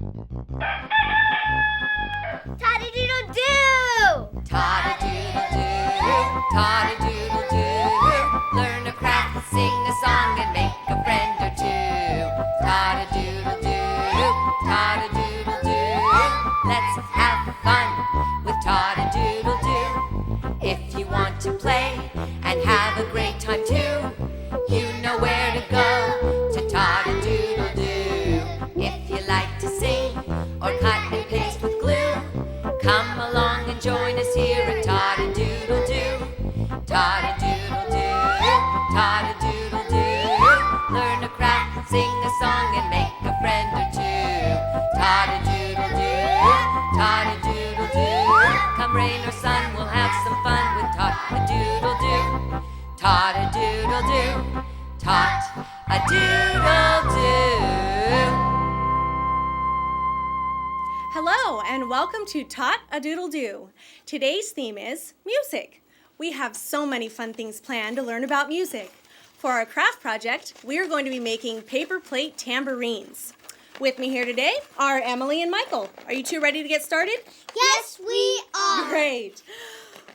Tot-a-Doodle-Do! Tot-a-Doodle-Do, Tot-a-Doodle-Do. Learn a craft, sing a song, and make a friend or two. Tot-a-Doodle-Do, Tot-a-Doodle-Do. Let's have fun with Tot-a-Doodle-Do. If you want to play and have a great time too, you know where to go, to Tot-a-Doodle-Do. If you like to sing or cut and paste with glue, come along and join us here at Tot-a-Doodle-Do. Tot-a-Doodle-Do, Tot-a-Doodle-Do. Learn a craft, sing a song, and make a friend or two. Tot-a-Doodle-Do, Tot-a-Doodle-Do. Come rain or sun, we'll have some fun with Tot-a-Doodle-Do. Tot-a-Doodle-Do, Tot-a-Doodle-Do. Hello and welcome to Tot-a-Doodle-Do. Today's theme is music. We have so many fun things planned to learn about music. For our craft project, we are going to be making paper plate tambourines. With me here today are Emily and Michael. Are you two ready to get started? Yes, we are. Great.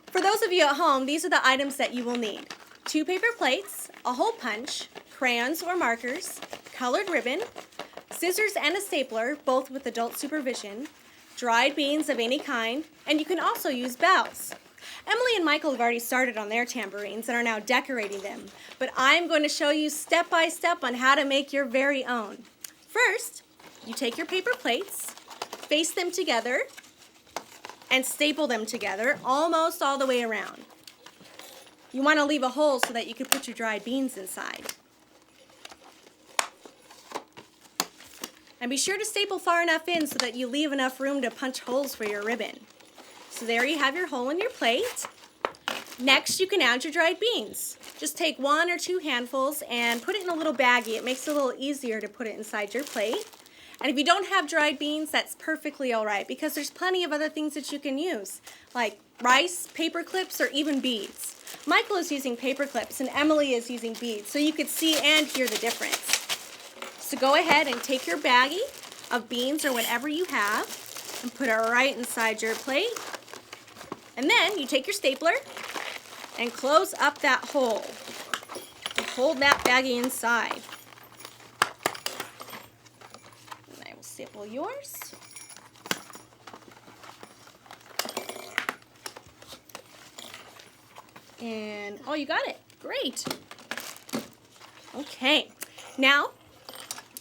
For those of you at home, these are the items that you will need. 2 paper plates, a hole punch, crayons or markers, colored ribbon, scissors and a stapler, both with adult supervision, dried beans of any kind, and you can also use bells. Emily and Michael have already started on their tambourines and are now decorating them, but I'm going to show you step by step on how to make your very own. First, you take your paper plates, face them together, and staple them together almost all the way around. You want to leave a hole so that you can put your dried beans inside. And be sure to staple far enough in so that you leave enough room to punch holes for your ribbon. So there you have your hole in your plate. Next, you can add your dried beans. Just take 1 or 2 handfuls and put it in a little baggie. It makes it a little easier to put it inside your plate. And if you don't have dried beans, that's perfectly all right because there's plenty of other things that you can use, like rice, paper clips, or even beads. Michael is using paper clips and Emily is using beads, so you could see and hear the difference. So go ahead and take your baggie of beans or whatever you have and put it right inside your plate. And then you take your stapler and close up that hole. Hold that baggie inside. And I will staple yours. And, oh, you got it. Great. Okay. Now,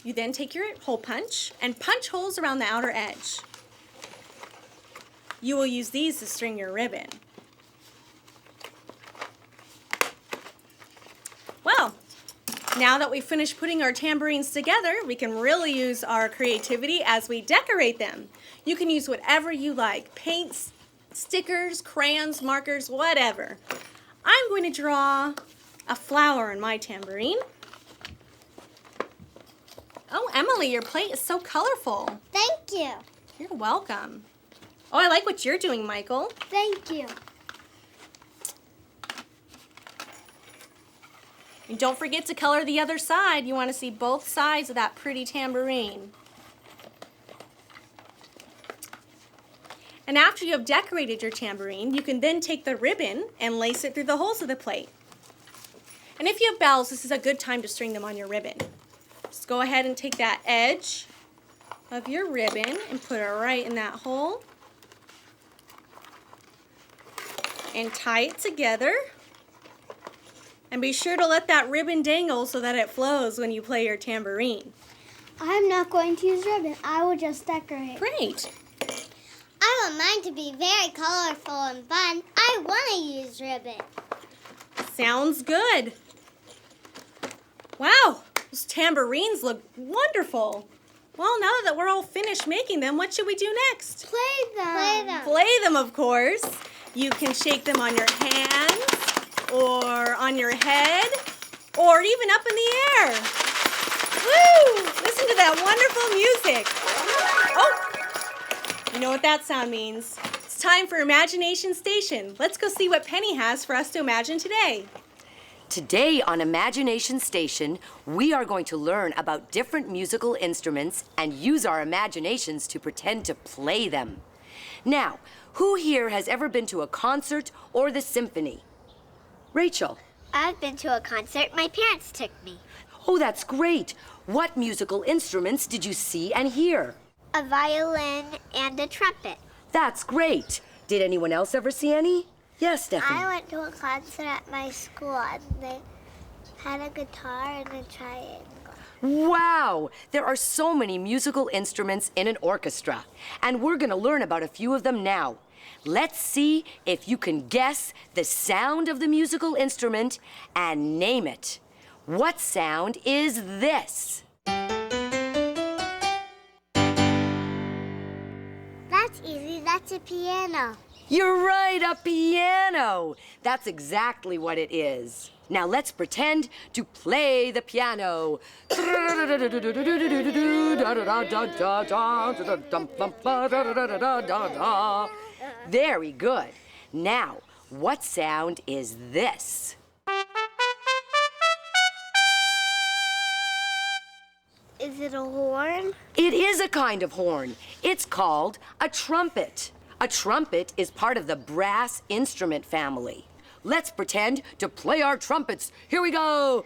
you then take your hole punch and punch holes around the outer edge. You will use these to string your ribbon. Well, now that we've finished putting our tambourines together, we can really use our creativity as we decorate them. You can use whatever you like, paints, stickers, crayons, markers, whatever. I'm going to draw a flower on my tambourine. Oh, Emily, your plate is so colorful. Thank you. You're welcome. Oh, I like what you're doing, Michael. Thank you. And don't forget to color the other side. You want to see both sides of that pretty tambourine. And after you have decorated your tambourine, you can then take the ribbon and lace it through the holes of the plate. And if you have bells, this is a good time to string them on your ribbon. Just go ahead and take that edge of your ribbon and put it right in that hole. And tie it together. And be sure to let that ribbon dangle so that it flows when you play your tambourine. I'm not going to use ribbon. I will just decorate. Great. I want mine to be very colorful and fun. I want to use ribbon. Sounds good. Wow, those tambourines look wonderful. Well, now that we're all finished making them, what should we do next? Play them. Play them, of course. You can shake them on your hands, or on your head, or even up in the air. Woo! Listen to that wonderful music. Oh, you know what that sound means. It's time for Imagination Station. Let's go see what Penny has for us to imagine today. Today on Imagination Station, we are going to learn about different musical instruments and use our imaginations to pretend to play them. Now, who here has ever been to a concert or the symphony? Rachel. I've been to a concert. My parents took me. Oh, that's great. What musical instruments did you see and hear? A violin and a trumpet. That's great. Did anyone else ever see any? Yes, Stephanie. I went to a concert at my school and they had a guitar and a triangle. Wow! There are so many musical instruments in an orchestra, and we're going to learn about a few of them now. Let's see if you can guess the sound of the musical instrument and name it. What sound is this? That's easy. That's a piano. You're right, a piano. That's exactly what it is. Now let's pretend to play the piano. Very good. Now, what sound is this? Is it a horn? It is a kind of horn. It's called a trumpet. A trumpet is part of the brass instrument family. Let's pretend to play our trumpets. Here we go.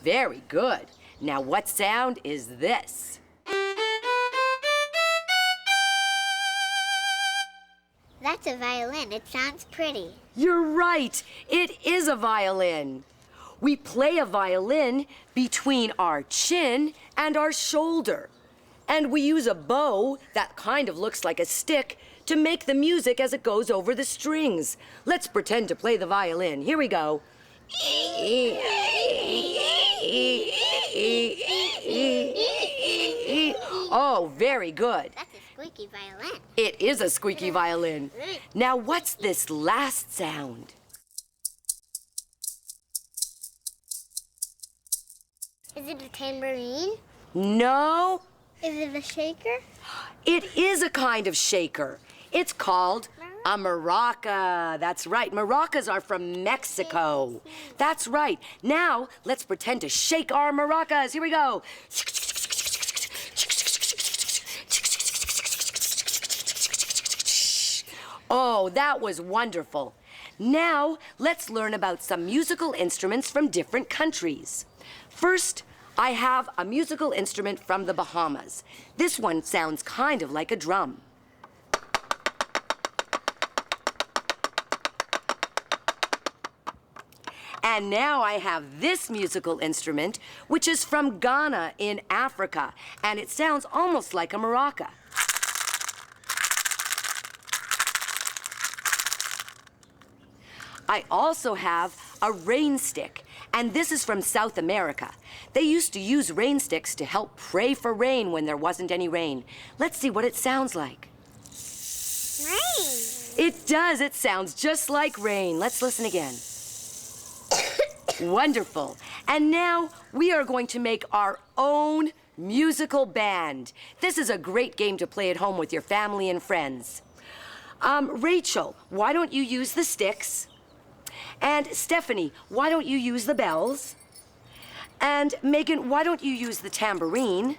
Very good. Now, what sound is this? That's a violin. It sounds pretty. You're right. It is a violin. We play a violin between our chin and our shoulder. And we use a bow that kind of looks like a stick to make the music as it goes over the strings. Let's pretend to play the violin. Here we go. Oh, very good. That's a squeaky violin. It is a squeaky violin. Now, what's this last sound? Is it a tambourine? No, Is it a shaker? it is a kind of shaker. It's called a maraca. That's right. Maracas are from Mexico. That's right. Now, let's pretend to shake our maracas. Here we go. Oh, that was wonderful. Now, let's learn about some musical instruments from different countries. First, I have a musical instrument from the Bahamas. This one sounds kind of like a drum. And now I have this musical instrument, which is from Ghana in Africa, and it sounds almost like a maraca. I also have a rain stick, and this is from South America. They used to use rain sticks to help pray for rain when there wasn't any rain. Let's see what it sounds like. Rain. It does. It sounds just like rain. Let's listen again. Wonderful. And now we are going to make our own musical band. This is a great game to play at home with your family and friends. Rachel, why don't you use the sticks? And Stephanie, why don't you use the bells? And Megan, why don't you use the tambourine?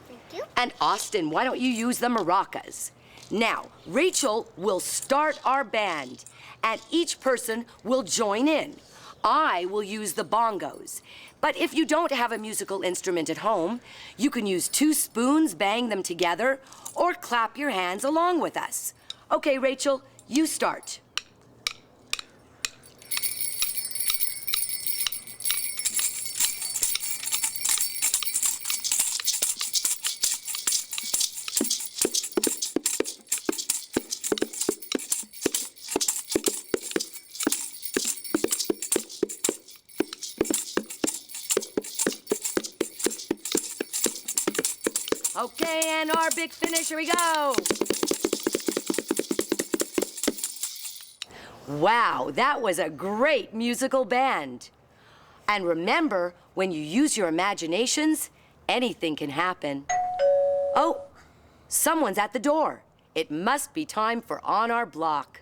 Thank you. And Austin, why don't you use the maracas? Now, Rachel will start our band, and each person will join in. I will use the bongos. But if you don't have a musical instrument at home, you can use 2 spoons, bang them together, or clap your hands along with us. Okay, Rachel, you start. Okay, and our big finish, here we go. Wow, that was a great musical band. And remember, when you use your imaginations, anything can happen. Oh, someone's at the door. it must be time for On Our Block.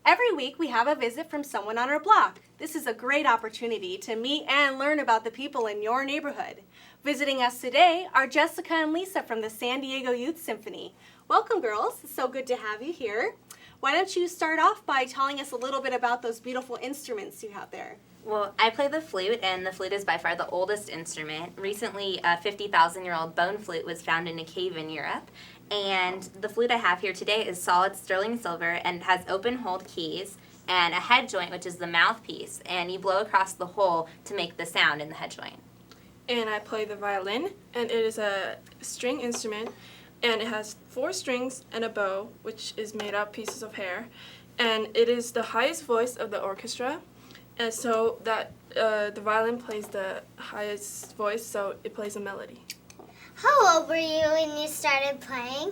Every week we have a visit from someone on our block. This is a great opportunity to meet and learn about the people in your neighborhood. Visiting us today are Jessica and Lisa from the San Diego Youth Symphony. Welcome, girls. It's so good to have you here. Why don't you start off by telling us a little bit about those beautiful instruments you have there? Well, I play the flute, and the flute is by far the oldest instrument. Recently, a 50,000-year-old bone flute was found in a cave in Europe. And the flute I have here today is solid sterling silver and has open-holed keys and a head joint, which is the mouthpiece. And you blow across the hole to make the sound in the head joint. And I play the violin, and it is a string instrument, and it has 4 strings and a bow, which is made up pieces of hair. And it is the highest voice of the orchestra. And so that the violin plays the highest voice, so it plays a melody. How old were you when you started playing?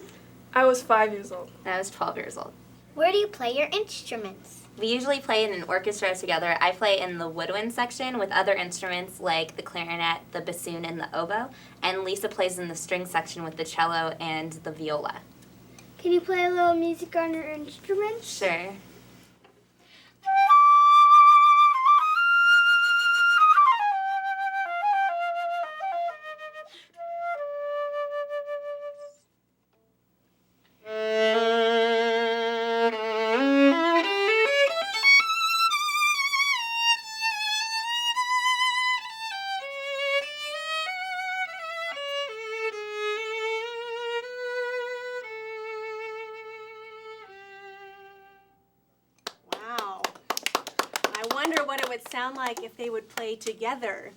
I was 5 years old. I was 12 years old. Where do you play your instruments? We usually play in an orchestra together. I play in the woodwind section with other instruments like the clarinet, the bassoon, and the oboe. And Lisa plays in the string section with the cello and the viola. Can you play a little music on your instruments? Sure. Wow. I wonder what it would sound like if they would play together.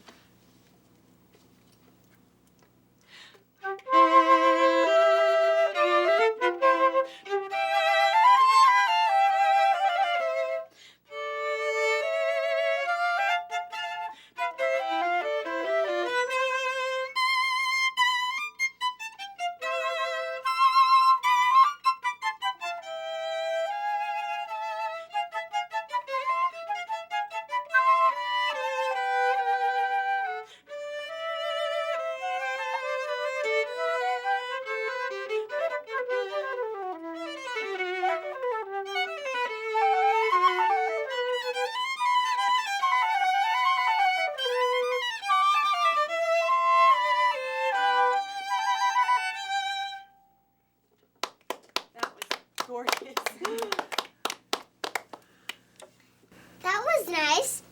That was gorgeous. That was nice.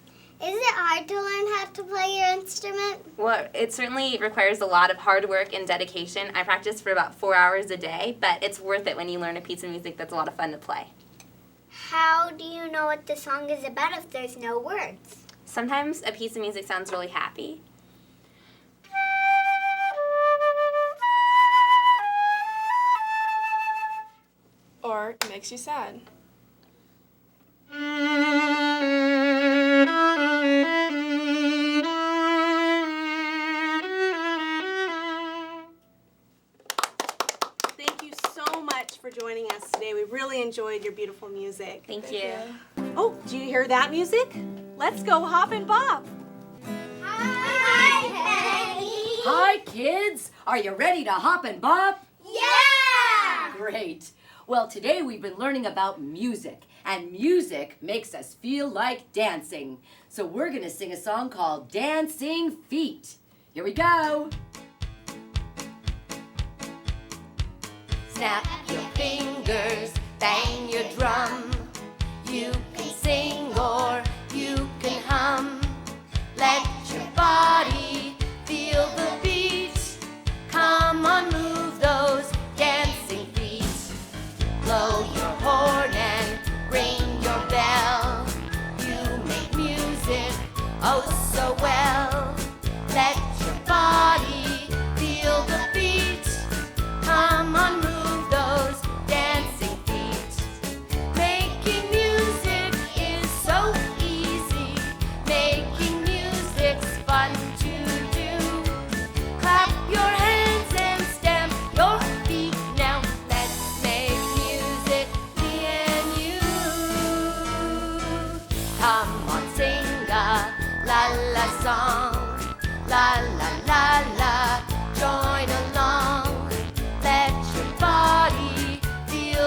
Is it hard to learn how to play your instrument? Well, it certainly requires a lot of hard work and dedication. I practice for about 4 hours a day, but it's worth it when you learn a piece of music that's a lot of fun to play. How do you know what the song is about if there's no words? Sometimes a piece of music sounds really happy. Or it makes you sad. Thank you so much for joining us today. We really enjoyed your beautiful music. Thank you. Oh, do you hear that music? Let's go hop and bop. Hi, Penny. Hi, kids. Are you ready to hop and bop? Yeah! Great. Well, today we've been learning about music, and music makes us feel like dancing. So we're going to sing a song called Dancing Feet. Here we go. Snap your fingers, bang your drum. You can sing or you can hum. Let your body feel the beat. Come on, move those dancing feet. Blow your horn and ring your bell. You make music oh so well. Let your body feel the beat. Come on, move those dancing feet. Making music is so easy. Making music's fun to do. Clap your hands and stamp your feet now. Let's make music, me and you. Come on, sing a la la song. La la la la, join along. Let your body feel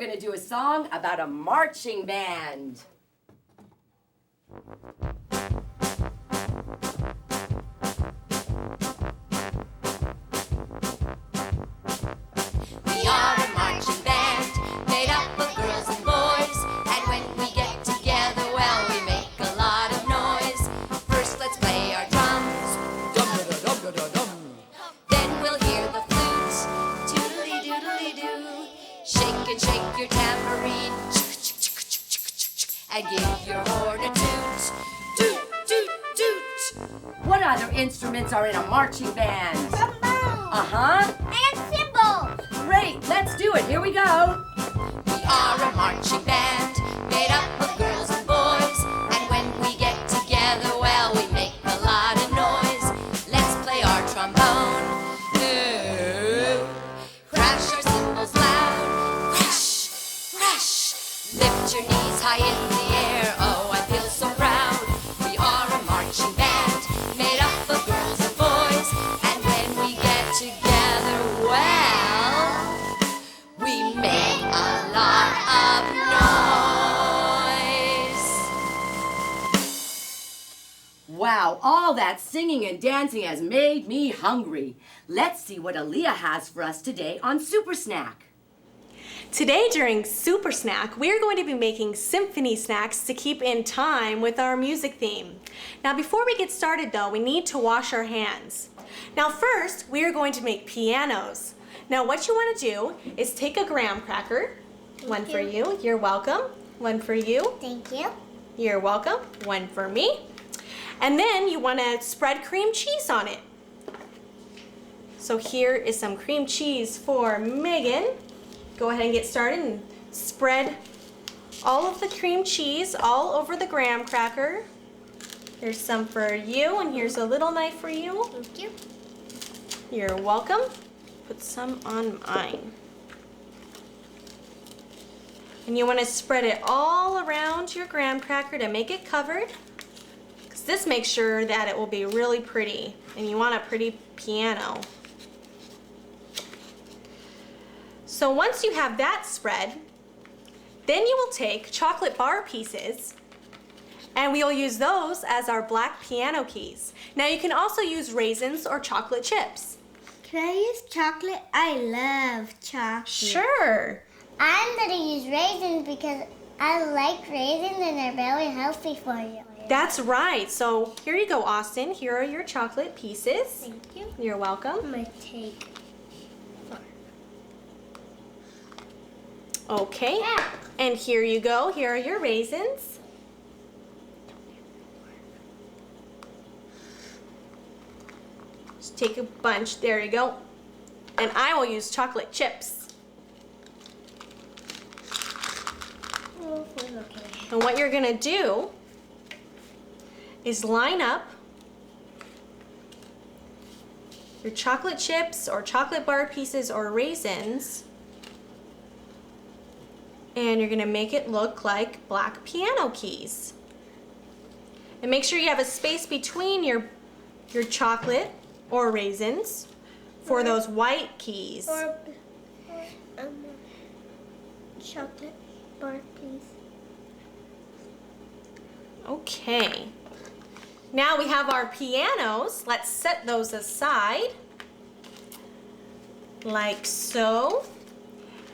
gonna do a song about a marching band. We are a marching band made up of girls and boys, and when we get together, well, we make a lot of noise. First, let's play our drums, dum-da-da-dum-da-da-dum. Then we'll hear the flutes, toodly-doodly-doo. Shake and shake your tambourine, and give your horn a toot, toot, toot, toot. What other instruments are in a marching band? Uh-huh. And cymbals. Great, let's do it. Here we go. We are a marching band made up of girls and boys, and when we get together, well, we make a lot of noise. Let's play our trombone. Ooh. Crash our cymbals loud. Crash, crash. Lift your knees high in the air. Oh, I feel so proud. We are a marching band made up of girls and boys, and when we get together, well, we make a lot of noise. Wow, all that singing and dancing has made me hungry. Let's see what Aaliyah has for us today on Super Snack. Today during Super Snack, we are going to be making symphony snacks to keep in time with our music theme. Now before we get started though, we need to wash our hands. Now first, we are going to make pianos. Now what you want to do is take a graham cracker, one for you, you're welcome, one for you, Thank you. you're welcome, one for me. And then you want to spread cream cheese on it. So here is some cream cheese for Megan. Go ahead and get started and spread all of the cream cheese all over the graham cracker. Here's some for you, and here's a little knife for you. Thank you. You're welcome. Put some on mine. And you want to spread it all around your graham cracker to make it covered. Because this makes sure that it will be really pretty, and you want a pretty piano. So once you have that spread, then you will take chocolate bar pieces and we will use those as our black piano keys. Now you can also use raisins or chocolate chips. Can I use chocolate? I love chocolate. Sure. I'm going to use raisins because I like raisins and they're very healthy for you. That's right. So here you go, Austin. Here are your chocolate pieces. Thank you. You're I'm welcome. going to take Okay. Yeah. And here you go. Here are your raisins. Just take a bunch. There you go. And I will use chocolate chips. Okay. And what you're going to do is line up your chocolate chips or chocolate bar pieces or raisins, and you're going to make it look like black piano keys. And make sure you have a space between your chocolate or raisins for those white keys. Or chocolate bar, please. Okay. Now we have our pianos. Let's set those aside, like so.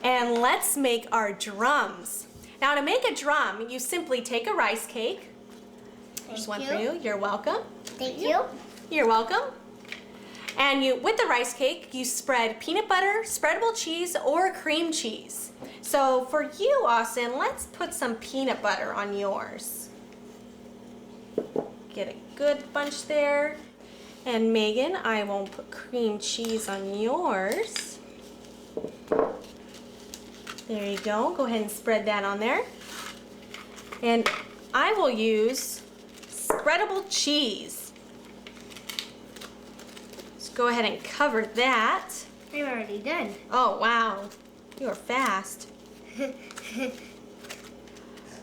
And let's make our drums. Now to make a drum, you simply take a rice cake. There's one for you. You're welcome. Thank you. You're welcome. And with the rice cake, you spread peanut butter, spreadable cheese, or cream cheese. So for you, Austin, let's put some peanut butter on yours. Get a good bunch there. And Megan, I won't put cream cheese on yours. There you go. Go ahead and spread that on there. And I will use spreadable cheese. Let's go ahead and cover that. I'm already done. Oh, wow. You are fast.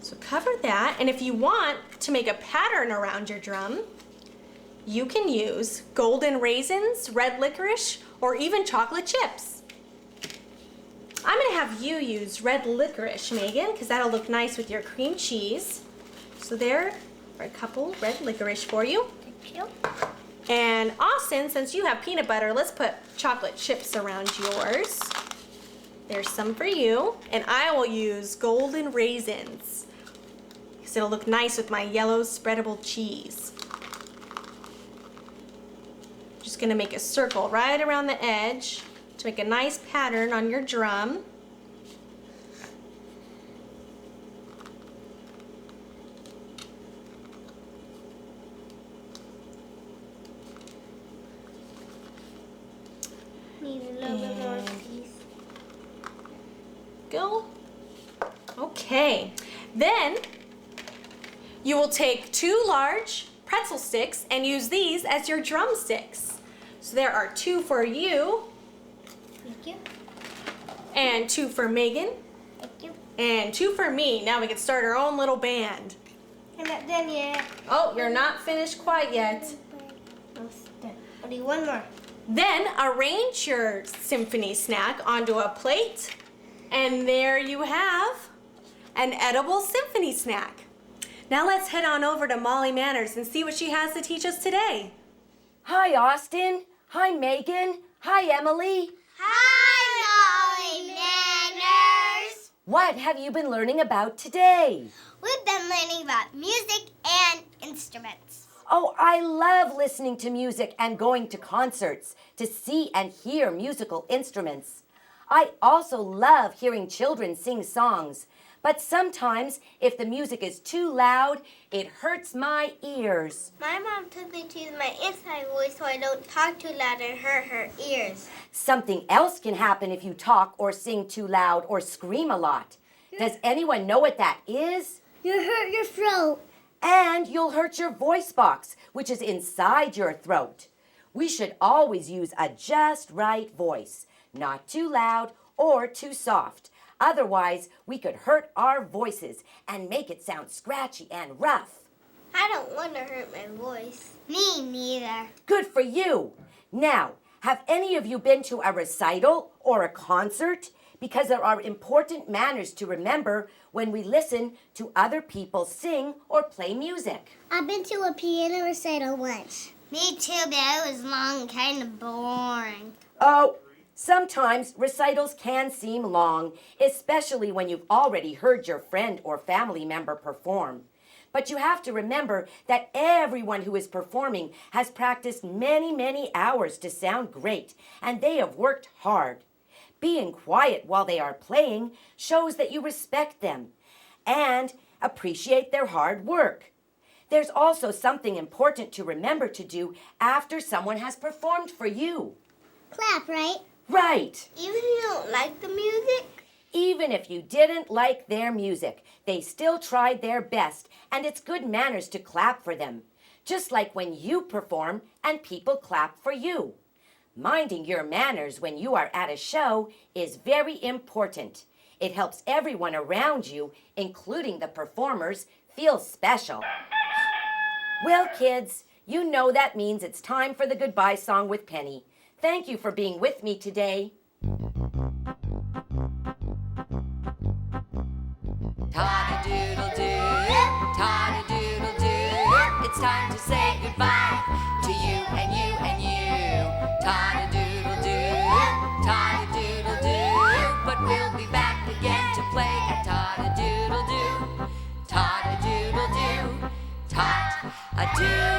So cover that. And if you want to make a pattern around your drum, you can use golden raisins, red licorice, or even chocolate chips. I'm gonna have you use red licorice, Megan, because that'll look nice with your cream cheese. So there are a couple red licorice for you. Thank you. And Austin, since you have peanut butter, let's put chocolate chips around yours. There's some for you. And I will use golden raisins, because it'll look nice with my yellow spreadable cheese. Just gonna make a circle right around the edge to make a nice pattern on your drum. Need a little bit more cheese. Go. Okay. Then you will take 2 large pretzel sticks and use these as your drumsticks. So there are 2 for you, Thank you. and 2 for Megan, Thank you. and 2 for me. Now we can start our own little band. I'm not done yet. Oh, you're not finished quite yet. Almost done. I'll do one more. Then arrange your symphony snack onto a plate, and there you have an edible symphony snack. Now let's head on over to Molly Manners and see what she has to teach us today. Hi, Austin. Hi, Megan. Hi, Emily. Hi, Molly Manners. What have you been learning about today? We've been learning about music and instruments. Oh, I love listening to music and going to concerts to see and hear musical instruments. I also love hearing children sing songs, but sometimes if the music is too loud, it hurts my ears. My mom told me to use my inside voice so I don't talk too loud and hurt her ears. Something else can happen if you talk or sing too loud or scream a lot. Does anyone know what that is? You hurt your throat. And you'll hurt your voice box, which is inside your throat. We should always use a just right voice, not too loud or too soft. Otherwise, we could hurt our voices and make it sound scratchy and rough. I don't want to hurt my voice. Me neither. Good for you. Now, have any of you been to a recital or a concert? Because there are important manners to remember when we listen to other people sing or play music. I've been to a piano recital once. Me too, but it was long and kind of boring. Oh, sometimes recitals can seem long, especially when you've already heard your friend or family member perform. But you have to remember that everyone who is performing has practiced many, many hours to sound great, and they have worked hard. Being quiet while they are playing shows that you respect them and appreciate their hard work. There's also something important to remember to do after someone has performed for you. Clap, right? Right. Even if you don't like the music? Even if you didn't like their music, they still tried their best, and it's good manners to clap for them. Just like when you perform and people clap for you. Minding your manners when you are at a show is very important. It helps everyone around you, including the performers, feel special. Well, kids, you know that means it's time for the goodbye song with Penny. Thank you for being with me today. Tot-a-doodle-do, tot-a-doodle-do. It's time to say goodbye to you and you and you. Tot-a-doodle-do, tot-a-doodle-do. But we'll be back again to play at Tot-a-doodle-do. Tot-a-doodle-do, tot-a-doodle-do.